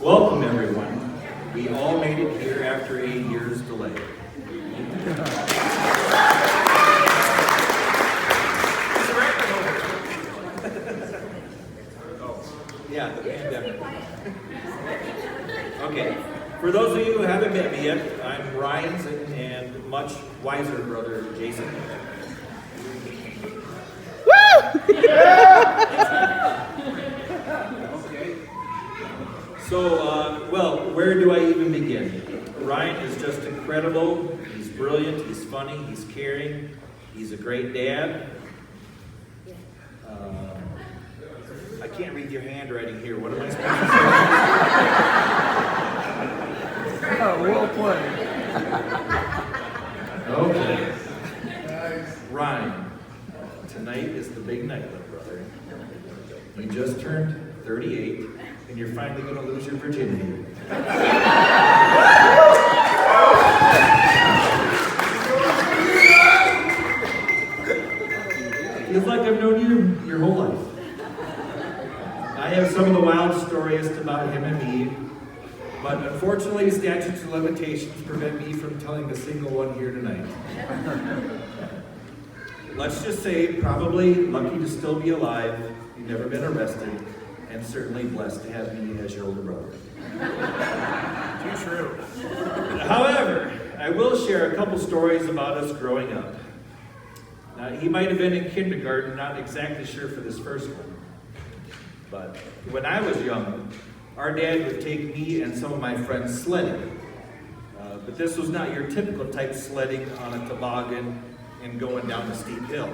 Welcome, everyone. We all made it here after 8 years delay. Yeah, the pandemic. Okay, for those of you who haven't met me yet, I'm Ryan's and much wiser brother, Jason. So, well, where do I even begin? Ryan is just incredible. He's brilliant, he's funny, he's caring, he's a great dad. I can't read your handwriting here. What am I supposed to say? Oh, well played. Okay. Ryan, tonight is the big night, little brother. You just turned 38, and you're finally going to lose your virginity. Feels like I've known you your whole life. I have some of the wild stories about him and me, but unfortunately statutes of limitations prevent me from telling a single one here tonight. Let's just say probably lucky to still be alive, you've never been arrested, and certainly blessed to have me as your older brother. Too true. However, I will share a couple stories about us growing up. Now, he might have been in kindergarten, not exactly sure for this first one. But when I was young, our dad would take me and some of my friends sledding. But this was not your typical type sledding on a toboggan and going down a steep hill.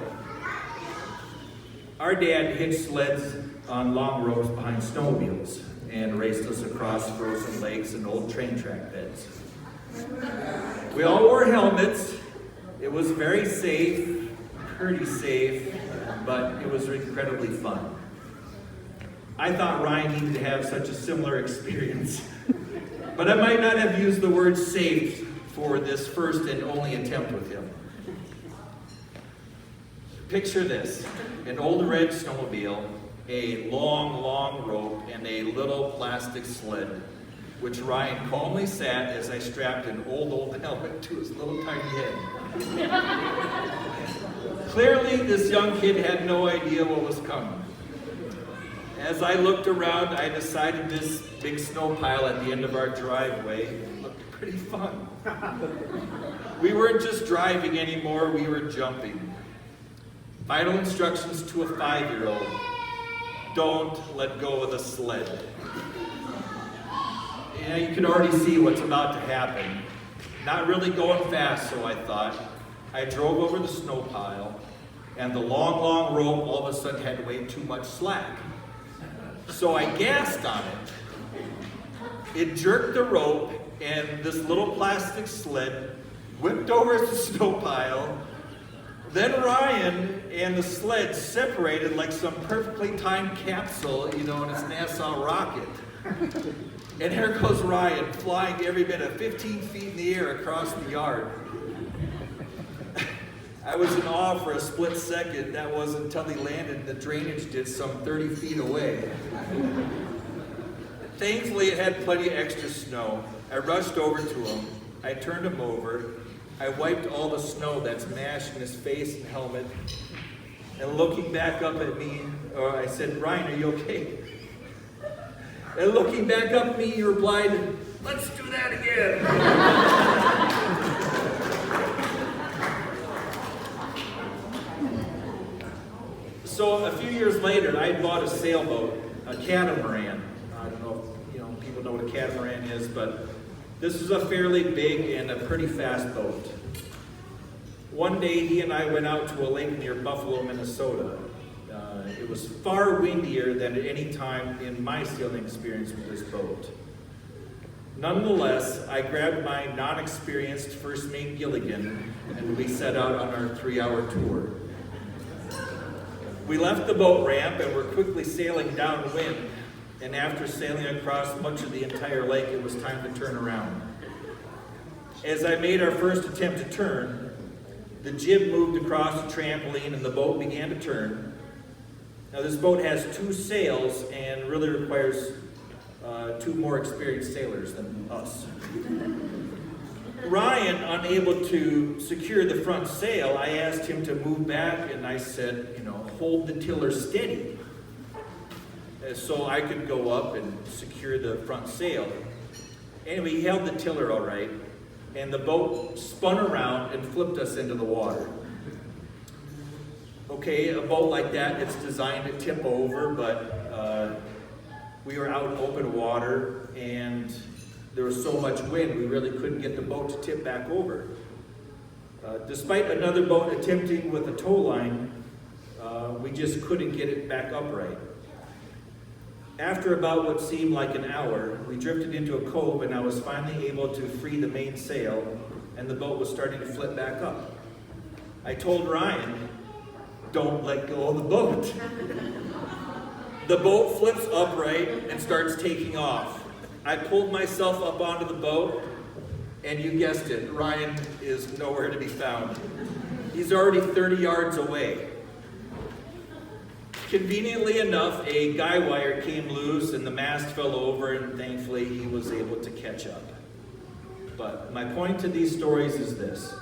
Our dad hitched sleds on long ropes behind snowmobiles and raced us across frozen lakes and old train track beds. We all wore helmets. It was very safe, pretty safe, but it was incredibly fun. I thought Ryan needed to have such a similar experience, but I might not have used the word safe for this first and only attempt with him. Picture this, an old red snowmobile, a long rope, and a little plastic sled, which Ryan calmly sat as I strapped an old helmet to his little tiny head. Clearly, this young kid had no idea what was coming. As I looked around, I decided this big snow pile at the end of our driveway looked pretty fun. We weren't just driving anymore, we were jumping. Vital instructions to a 5-year-old: don't let go of the sled. Yeah, you can already see what's about to happen. Not really going fast, so I thought. I drove over the snow pile, and the long rope all of a sudden had way too much slack. So I gassed on it. It jerked the rope, and this little plastic sled whipped over the snow pile. Then Ryan and the sled separated like some perfectly timed capsule, in its NASA rocket. And here goes Ryan, flying every bit of 15 feet in the air across the yard. I was in awe for a split second. That wasn't until he landed in the drainage ditch some 30 feet away. Thankfully, it had plenty of extra snow. I rushed over to him. I turned him over. I wiped all the snow that's mashed in his face and helmet. And looking back up at me, I said, "Ryan, are you okay?" And looking back up at me, he replied, "Let's do that again." So a few years later, I had bought a sailboat, a catamaran. I don't know if people know what a catamaran is, but this was a fairly big and a pretty fast boat. One day, he and I went out to a lake near Buffalo, Minnesota. It was far windier than at any time in my sailing experience with this boat. Nonetheless, I grabbed my non-experienced first mate Gilligan, and we set out on our 3-hour tour. We left the boat ramp and were quickly sailing downwind, and after sailing across much of the entire lake, it was time to turn around. As I made our first attempt to turn, the jib moved across the trampoline and the boat began to turn. Now this boat has 2 sails and really requires 2 two more experienced sailors than us. Ryan, unable to secure the front sail, I asked him to move back, and I said, hold the tiller steady, so I could go up and secure the front sail. Anyway, he held the tiller all right, and the boat spun around and flipped us into the water. Okay, a boat like that, it's designed to tip over, but we were out in open water, and there was so much wind, we really couldn't get the boat to tip back over. Despite another boat attempting with a tow line, we just couldn't get it back upright. After about what seemed like an hour, we drifted into a cove, and I was finally able to free the main sail, and the boat was starting to flip back up. I told Ryan, don't let go of the boat. The boat flips upright and starts taking off. I pulled myself up onto the boat, and you guessed it, Ryan is nowhere to be found. He's already 30 yards away. Conveniently enough, a guy wire came loose and the mast fell over, and thankfully he was able to catch up. But my point to these stories is this.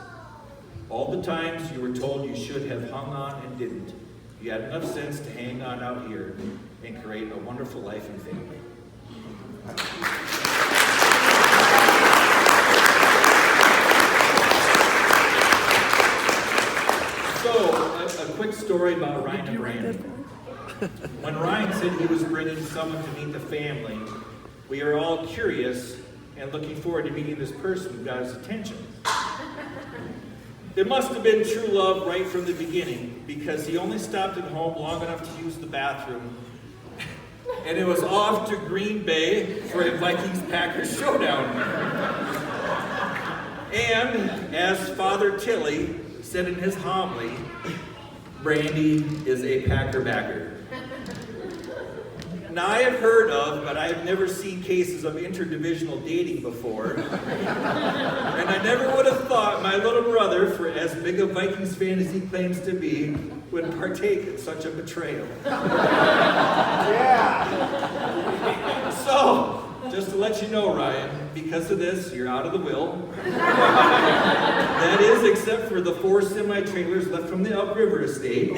All the times you were told you should have hung on and didn't, you had enough sense to hang on out here and create a wonderful life and family. So, a quick story about Ryan and Brandy. When Ryan said he was bringing someone to meet the family, we are all curious and looking forward to meeting this person who got his attention. It must have been true love right from the beginning, because he only stopped at home long enough to use the bathroom, and it was off to Green Bay for a Vikings-Packers showdown. And as Father Tilly said in his homily, Brandy is a Packer backer. Now, I have heard of, but I have never seen cases of interdivisional dating before. And I never would have thought my little brother, for as big a Vikings fan as he claims to be, would partake in such a betrayal. Yeah. So, just to let you know, Ryan, because of this, you're out of the will. That is, except for the 4 semi-trailers left from the Upriver estate.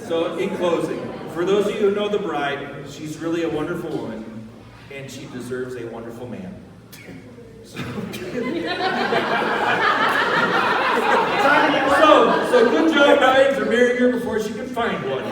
So, in closing, for those of you who know the bride, she's really a wonderful woman, and she deserves a wonderful man. So good job, Ryan, for marrying her before she could find one.